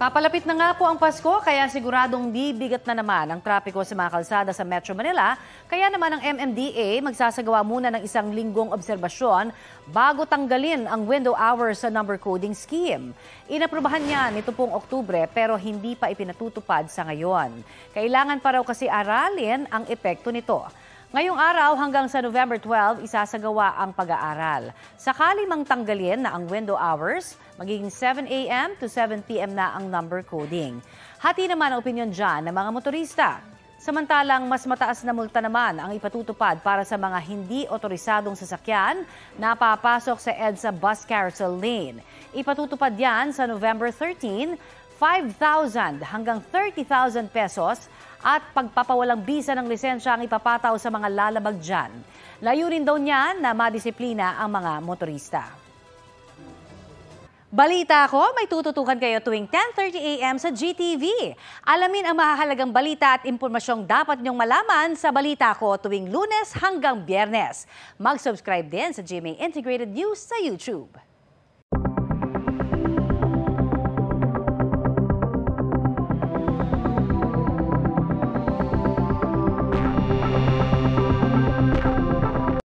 Papalapit na nga po ang Pasko kaya siguradong bibigat na naman ang trapiko sa mga kalsada sa Metro Manila. Kaya naman ang MMDA magsasagawa muna ng isang linggong obserbasyon bago tanggalin ang window hours sa number coding scheme. Inaprubahan niya nito pong Oktubre pero hindi pa ipinatutupad sa ngayon. Kailangan pa raw kasi aralin ang epekto nito. Ngayong araw hanggang sa November 12, isasagawa ang pag-aaral. Sakali mang tanggalin na ang window hours, magiging 7 a.m. to 7 p.m. na ang number coding. Hati naman ang opinyon dyan ng mga motorista. Samantalang mas mataas na multa naman ang ipatutupad para sa mga hindi otorisadong sasakyan na papasok sa EDSA Bus Carousel Lane. Ipatutupad yan sa November 13, 5,000 hanggang 30,000 pesos at pagpapawalang bisa ng lisensya ang ipapataw sa mga lalabag dyan. Layunin daw niyan na madisiplina ang mga motorista. Balita ko, may tututukan kayo tuwing 10:30 a.m. sa GTV. Alamin ang mahahalagang balita at impormasyong dapat niyong malaman sa Balita Ko tuwing Lunes hanggang Biyernes. Mag-subscribe din sa GMA Integrated News sa YouTube.